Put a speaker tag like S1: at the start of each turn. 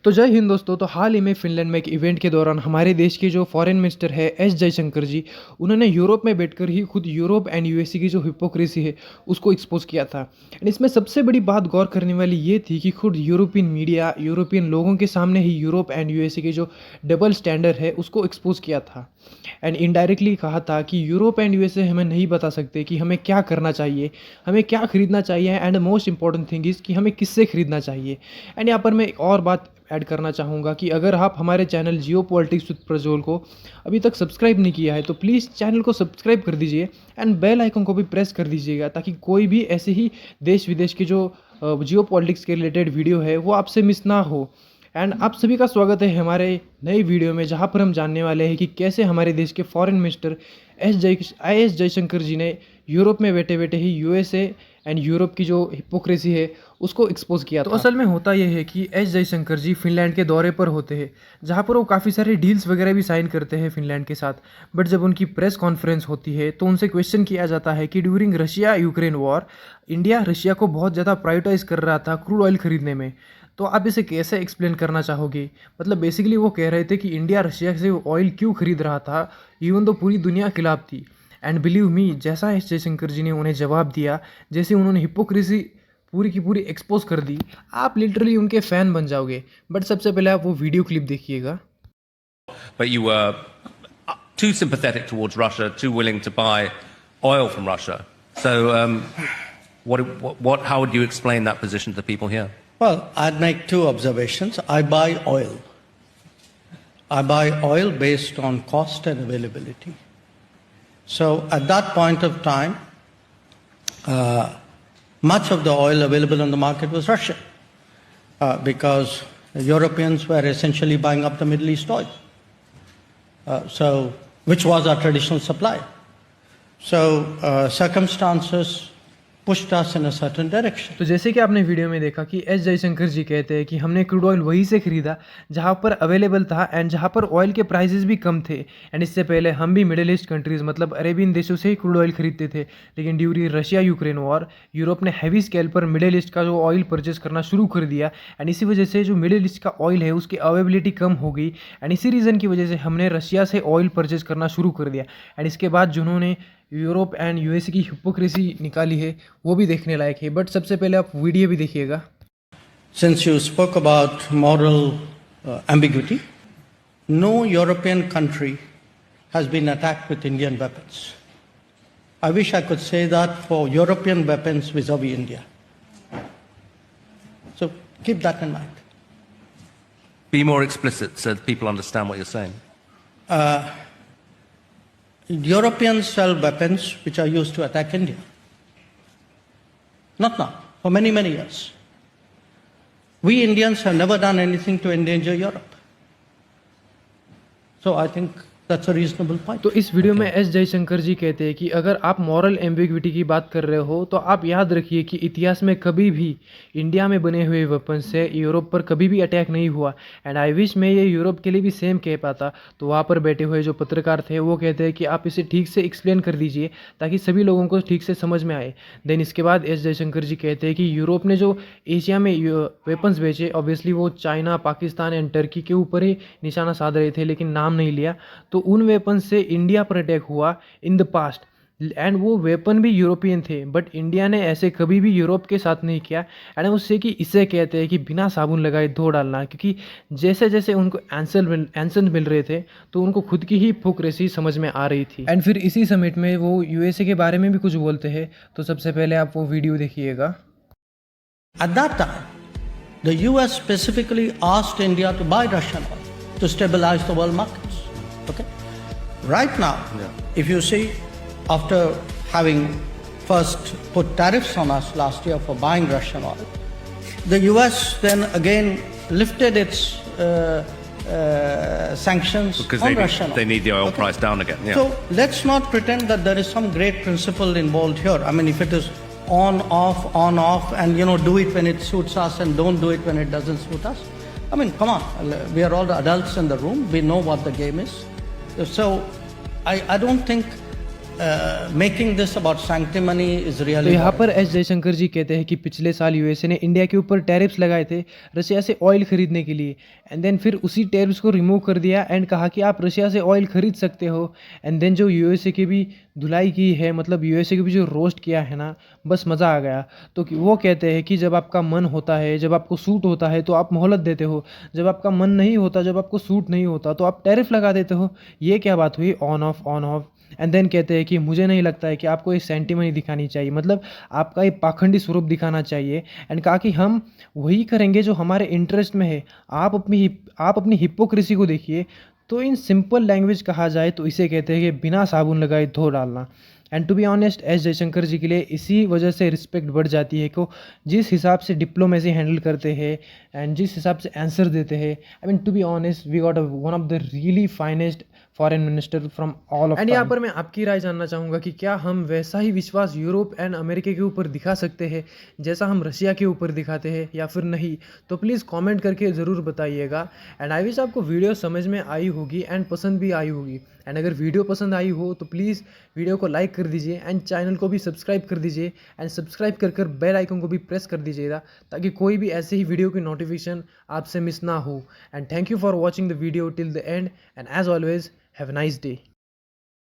S1: तो जय हिंद दोस्तों। तो हाल ही में फिनलैंड में एक इवेंट के दौरान हमारे देश के जो फॉरेन मिनिस्टर है एस जयशंकर जी, उन्होंने यूरोप में बैठकर ही खुद यूरोप एंड यूएसए की जो हिपोक्रेसी है उसको एक्सपोज किया था। एंड इसमें सबसे बड़ी बात गौर करने वाली ये थी कि खुद यूरोपियन मीडिया यूरोपियन लोगों के सामने ही यूरोप एंड यूएसए के जो डबल स्टैंडर्ड है उसको एक्सपोज किया था। एंड इनडायरेक्टली कहा था कि यूरोप एंड यूएसए हमें नहीं बता सकते कि हमें क्या करना चाहिए, हमें क्या खरीदना चाहिए, and most important thing is कि हमें किससे खरीदना चाहिए। एंड यहाँ पर मैं एक और बात ऐड करना चाहूँगा कि अगर आप हमारे channel Jio politics with Prajwal को अभी तक सब्सक्राइब नहीं किया है तो प्लीज़ चैनल को सब्सक्राइब कर दीजिए एंड बेल आइकन को भी प्रेस कर दीजिएगा, ताकि कोई भी ऐसे ही देश विदेश के जो जियो पॉलिटिक्स के रिलेटेड वीडियो है वो आपसे मिस ना हो। एंड आप सभी का स्वागत है हमारे नई वीडियो में, जहाँ पर हम जानने वाले हैं कि कैसे हमारे देश के फॉरेन मिनिस्टर एस जयशंकर जी ने यूरोप में बैठे बैठे ही यूएसए एंड यूरोप की जो हिपोक्रेसी है उसको एक्सपोज किया। तो असल में होता यह है कि एस जयशंकर जी फिनलैंड के दौरे पर होते हैं, जहाँ पर वो काफ़ी सारे डील्स वगैरह भी साइन करते हैं फिनलैंड के साथ। बट जब उनकी प्रेस कॉन्फ्रेंस होती है तो उनसे क्वेश्चन किया जाता है कि during Russia Ukraine war India Russia को बहुत ज़्यादा प्रायोरिटाइज कर रहा था क्रूड ऑयल खरीदने में, तो आप इसे कैसे एक्सप्लेन करना चाहोगे। मतलब बेसिकली वो कह रहे थे कि इंडिया रशिया से ऑयल क्यों खरीद रहा था इवन तो पूरी दुनिया खिलाफ थी। एंड बिलीव मी, जैसा एस जयशंकर जी ने उन्हें जवाब दिया, जैसे उन्होंने हिपोक्रेसी पूरी की पूरी एक्सपोज कर दी, आप लिटरली उनके फ़ैन बन जाओगे। बट सबसे पहले आप वो वीडियो क्लिप देखिएगा।
S2: But you were too sympathetic towards Russia, too willing to buy oil from Russia. So, how would you explain that position to the people here?
S3: Well, I'd make two observations. I buy oil. I buy oil based on cost and availability. So at that point of time, much of the oil available on the market was Russian, because Europeans were essentially buying up the Middle East oil, which was our traditional supply. So circumstances pushed us in a certain direction.
S1: तो जैसे कि आपने video में देखा कि S Jaishankar जी कहते हैं कि हमने क्रूड ऑयल वहीं से खरीदा जहाँ पर अवेलेबल था एंड जहाँ पर ऑयल के प्राइसेस भी कम थे। एंड इससे पहले हम भी मिडिल ईस्ट कंट्रीज़ मतलब अरेबियन देशों से ही क्रूड ऑयल खरीदते थे, लेकिन during Russia Ukraine war Europe ने हैवी स्केल पर मिडिल ईस्ट का जो ऑयल परचेज करना शुरू कर दिया। एंड इसी वजह से जो मिडिल ईस्ट का ऑयल है उसकी अवेलेबिलिटी कम हो गई। एंड इसी रीज़न की वजह से हमने रशिया से ऑयल परचेज करना शुरू कर दिया। एंड इसके बाद जिन्होंने यूरोप एंड यूएसए की हिपोक्रेसी निकाली है वो भी देखने लायक है। बट सबसे पहले आप वीडियो भी देखिएगा।
S3: Since you spoke about moral ambiguity, no European country has been attacked with Indian weapons. I wish I could say that for European weapons vis-a-vis India. So keep that in mind.
S2: Be more explicit so that people understand what you're saying.
S3: Europeans sell weapons which are used to attack India. Not now, for many, many years. We Indians have never done anything to endanger Europe. So I think that's a reasonable point.
S1: तो इस video में S Jaishankar जी कहते हैं कि अगर आप moral ambiguity की बात कर रहे हो तो आप याद रखिए कि इतिहास में कभी भी इंडिया में बने हुए वेपन से यूरोप पर कभी भी अटैक नहीं हुआ। एंड आई विश मैं ये यूरोप के लिए भी सेम कह पाता। तो वहाँ पर बैठे हुए जो पत्रकार थे वो कहते हैं कि आप इसे ठीक से एक्सप्लेन कर दीजिए ताकि सभी लोगों को ठीक से समझ में आए। देन इसके बाद एस जयशंकर जी कहते हैं कि यूरोप ने जो एशिया में वेपन्स बेचे ऑब्वियसली वो चाइना, पाकिस्तान एंड टर्की के ऊपर ही निशाना साध रहे थे, लेकिन नाम नहीं लिया। तो उन वेपन से इंडिया पर अटैक हुआ इन द पास्ट एंड वो वेपन भी यूरोपियन थे, बट इंडिया ने ऐसे कभी भी यूरोप के साथ नहीं किया। एंड उससे कि इसे कहते हैं कि बिना साबुन लगाए धो डालना, क्योंकि जैसे जैसे उनको आंसर मिल रहे थे तो उनको खुद की ही हिपोक्रेसी समझ में आ रही थी। एंड फिर इसी समिट में वो यूएसए के बारे में भी कुछ बोलते हैं। तो सबसे पहले आप वो वीडियो देखिएगा।
S3: At that time, the US specifically asked India to buy Russian oil to stabilize the world markets. Okay? Right now, if you see, after having first put tariffs on us last year for buying Russian oil, the US then again lifted its sanctions
S2: because
S3: on Russian oil.
S2: They need the oil price down again. Yeah.
S3: So let's not pretend that there is some great principle involved here. I mean, if it is on, off, and do it when it suits us and don't do it when it doesn't suit us. I mean, come on, we are all the adults in the room. We know what the game is. So I don't think making this about sanctimony is
S1: तो
S3: really
S1: यहाँ
S3: worrying.
S1: पर S Jaishankar जी कहते हैं कि पिछले साल USA ने India के ऊपर टैरिफ्स लगाए थे रशिया से ऑयल खरीदने के लिए, एंड देन फिर उसी टैरिफ्स को रिमूव कर दिया एंड कहा कि आप रशिया से ऑयल खरीद सकते हो। एंड देन जो यूएसए की भी धुलाई की है, मतलब यूएसए की भी जो रोस्ट किया है ना, बस मज़ा आ गया। तो वो कहते हैं कि जब आपका मन होता है, जब आपको सूट होता है तो आप मोहलत देते हो, जब आपका मन नहीं होता, जब आपको सूट नहीं होता तो आप टैरिफ लगा देते हो। ये क्या बात हुई, ऑन ऑफ। एंड देन कहते हैं कि मुझे नहीं लगता है कि आपको ये सेंटिमनी दिखानी चाहिए, मतलब आपका ये पाखंडी स्वरूप दिखाना चाहिए। एंड कहा कि हम वही करेंगे जो हमारे इंटरेस्ट में है। आप अपनी हिपोक्रेसी को देखिए। तो इन सिंपल लैंग्वेज कहा जाए तो इसे कहते हैं कि बिना साबुन लगाए धो डालना। And to be honest, S Jaishankar ji के लिए इसी वजह से रिस्पेक्ट बढ़ जाती है को जिस हिसाब से डिप्लोमेसी हैंडल करते हैं एंड जिस हिसाब से आंसर देते हैं। I mean to be honest, we got one of the really finest foreign minister from all of. And यहाँ पर मैं आपकी राय जानना चाहूँगा कि क्या हम वैसा ही विश्वास यूरोप एंड अमेरिका के ऊपर दिखा सकते हैं जैसा हम रशिया के ऊपर दिखाते हैं, या फिर नहीं? तो प्लीज़ कमेंट करके ज़रूर बताइएगा। एंड आई विश आपको वीडियो समझ में आई होगी एंड पसंद भी आई होगी। एंड अगर वीडियो पसंद आई हो तो प्लीज़ वीडियो को लाइक कर दीजिए एंड चैनल को भी सब्सक्राइब कर दीजिए, एंड सब्सक्राइब कर बेल आइकन को भी प्रेस कर दीजिएगा ताकि कोई भी ऐसे ही वीडियो की नोटिफिकेशन आपसे मिस ना हो। And thank you for watching the video till the end, and as always have a nice day.